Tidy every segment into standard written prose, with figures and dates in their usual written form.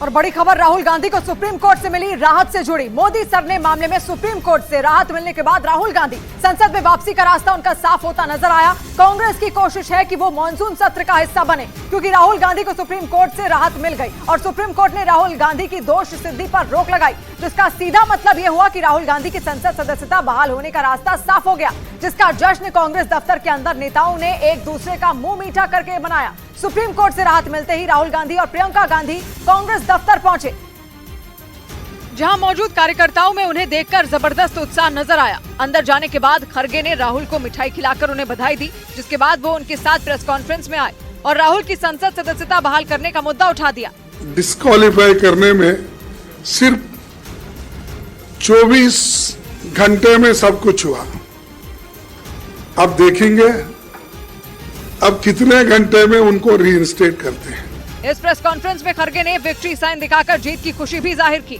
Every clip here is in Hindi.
और बड़ी खबर राहुल गांधी को सुप्रीम कोर्ट से मिली राहत से जुड़ी। मोदी सर ने मामले में सुप्रीम कोर्ट से राहत मिलने के बाद राहुल गांधी संसद में वापसी का रास्ता उनका साफ होता नजर आया। कांग्रेस की कोशिश है कि वो मॉनसून सत्र का हिस्सा बने, क्योंकि राहुल गांधी को सुप्रीम कोर्ट से राहत मिल गई और सुप्रीम कोर्ट ने राहुल गांधी की दोष सिद्धि पर रोक लगाई, जिसका सीधा मतलब यह हुआ कि राहुल गांधी की संसद सदस्यता बहाल होने का रास्ता साफ हो गया, जिसका जश्न कांग्रेस दफ्तर के अंदर नेताओं ने एक दूसरे का मुंह मीठा करके मनाया। सुप्रीम कोर्ट से राहत मिलते ही राहुल गांधी और प्रियंका गांधी कांग्रेस दफ्तर पहुंचे, जहां मौजूद कार्यकर्ताओं में उन्हें देखकर जबरदस्त उत्साह नजर आया। अंदर जाने के बाद खरगे ने राहुल को मिठाई खिलाकर उन्हें बधाई दी, जिसके बाद वो उनके साथ प्रेस कॉन्फ्रेंस में आए और राहुल की संसद सदस्यता बहाल करने का मुद्दा उठा दिया। डिस्क्वालीफाई करने में सिर्फ 24 घंटे में सब कुछ हुआ। अब देखेंगे अब कितने घंटे में उनको रीइंस्टेट करते हैं। इस प्रेस कॉन्फ्रेंस में खरगे ने विक्ट्री साइन दिखाकर जीत की खुशी भी जाहिर की,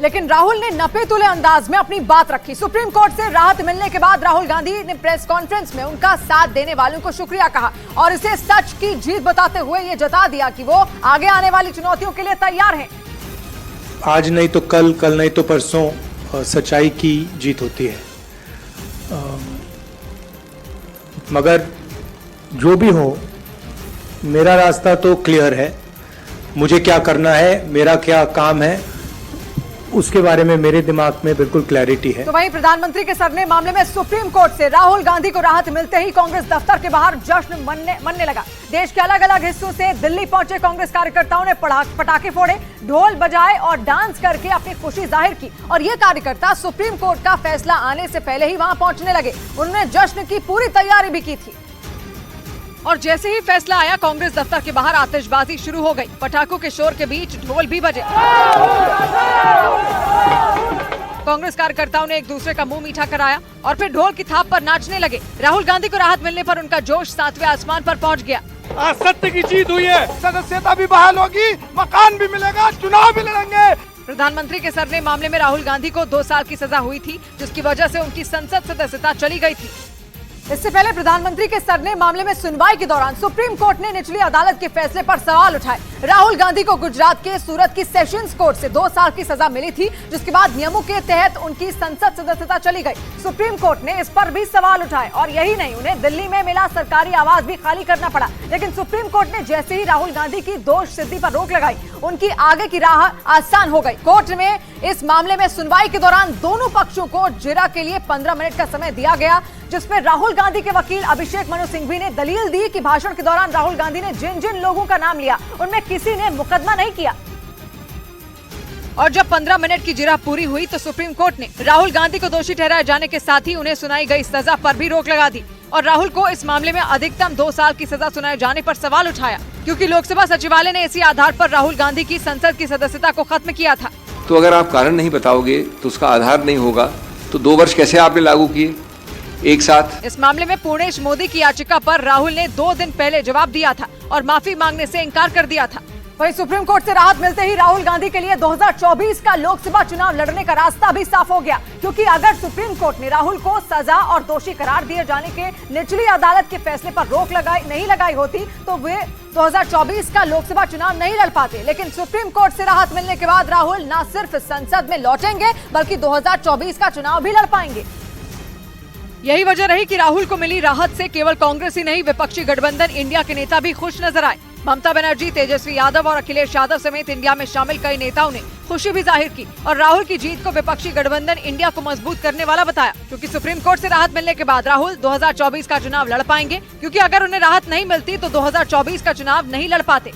लेकिन राहुल ने नपे तुले अंदाज में अपनी बात रखी। सुप्रीम कोर्ट से राहत मिलने के बाद राहुल गांधी ने प्रेस कॉन्फ्रेंस में उनका साथ देने वालों को शुक्रिया कहा और इसे सच की जीत बताते हुए ये जता दिया कि वो आगे आने वाली चुनौतियों के लिए तैयार हैं। आज नहीं तो कल, कल नहीं तो परसों सच्चाई की जीत होती है। मगर जो भी हो, मेरा रास्ता तो क्लियर है। मुझे क्या करना है, मेरा क्या काम है, उसके बारे में मेरे दिमाग में बिल्कुल क्लैरिटी है। तो वहीं प्रधानमंत्री के सरने मामले में सुप्रीम कोर्ट से राहुल गांधी को राहत मिलते ही कांग्रेस दफ्तर के बाहर जश्न मनने लगा। देश के अलग अलग हिस्सों से दिल्ली पहुंचे कांग्रेस कार्यकर्ताओं ने पटाखे फोड़े, ढोल बजाए और डांस करके अपनी खुशी जाहिर की और ये कार्यकर्ता सुप्रीम कोर्ट का फैसला आने से पहले ही वहां पहुंचने लगे। उन्होंने जश्न की पूरी तैयारी भी की थी और जैसे ही फैसला आया, कांग्रेस दफ्तर के बाहर आतिशबाजी शुरू हो गई। पटाखों के शोर के बीच ढोल भी बजे। कांग्रेस कार्यकर्ताओं ने एक दूसरे का मुंह मीठा कराया और फिर ढोल की थाप पर नाचने लगे। राहुल गांधी को राहत मिलने पर उनका जोश 7वें आसमान पर पहुंच गया। आज सत्य की जीत हुई है, सदस्यता भी बहाल होगी, मकान भी मिलेगा, चुनाव भी लड़ेंगे। प्रधानमंत्री के सरने मामले में राहुल गांधी को 2 साल की सजा हुई थी, जिसकी वजह से उनकी संसद सदस्यता चली गई थी। इससे पहले प्रधानमंत्री के सरने मामले में सुनवाई के दौरान सुप्रीम कोर्ट ने निचली अदालत के फैसले पर सवाल उठाए। राहुल गांधी को गुजरात के सूरत की सेशंस कोर्ट से 2 साल की सजा मिली थी, जिसके बाद नियमों के तहत उनकी संसद सदस्यता चली गई। सुप्रीम कोर्ट ने इस पर भी सवाल उठाए और यही नहीं, उन्हें दिल्ली में मिला सरकारी आवास भी खाली करना पड़ा। लेकिन सुप्रीम कोर्ट ने जैसे ही राहुल गांधी की दोष सिद्धि पर रोक लगाई, उनकी आगे की राह आसान हो गई। कोर्ट में इस मामले में सुनवाई के दौरान दोनों पक्षों को जिरा के लिए 15 मिनट का समय दिया गया, जिसमें राहुल गांधी के वकील अभिषेक मनु सिंघवी ने दलील दी कि भाषण के दौरान राहुल गांधी ने जिन जिन लोगों का नाम लिया, उनमें किसी ने मुकदमा नहीं किया। और जब 15 मिनट की जिरह पूरी हुई तो सुप्रीम कोर्ट ने राहुल गांधी को दोषी ठहराए जाने के साथ ही उन्हें सुनाई गई सजा पर भी रोक लगा दी और राहुल को इस मामले में अधिकतम 2 साल की सजा सुनाए जाने पर सवाल उठाया, क्योंकि लोकसभा सचिवालय ने इसी आधार पर राहुल गांधी की संसद की सदस्यता को खत्म किया था। तो अगर आप कारण नहीं बताओगे तो उसका आधार नहीं होगा, तो 2 वर्ष कैसे आपने लागू किए एक साथ? इस मामले में पूर्णेश मोदी की याचिका पर राहुल ने 2 दिन पहले जवाब दिया था और माफी मांगने से इनकार कर दिया था। वहीं सुप्रीम कोर्ट से राहत मिलते ही राहुल गांधी के लिए 2024 का लोकसभा चुनाव लड़ने का रास्ता भी साफ हो गया, क्योंकि अगर सुप्रीम कोर्ट ने राहुल को सजा और दोषी करार दिए जाने के निचली अदालत के फैसले पर रोक नहीं लगाई होती तो वे 2024 का लोकसभा चुनाव नहीं लड़ पाते। लेकिन सुप्रीम कोर्ट से राहत मिलने के बाद राहुल न सिर्फ संसद में लौटेंगे, बल्कि 2024 का चुनाव भी लड़ पाएंगे। यही वजह रही कि राहुल को मिली राहत से केवल कांग्रेस ही नहीं, विपक्षी गठबंधन इंडिया के नेता भी खुश नजर आए। ममता बनर्जी, तेजस्वी यादव और अखिलेश यादव समेत इंडिया में शामिल कई नेताओं ने खुशी भी जाहिर की और राहुल की जीत को विपक्षी गठबंधन इंडिया को मजबूत करने वाला बताया, क्योंकि सुप्रीम कोर्ट से राहत मिलने के बाद राहुल 2024 का चुनाव लड़ पाएंगे, क्योंकि अगर उन्हें राहत नहीं मिलती तो 2024 का चुनाव नहीं लड़ पाते।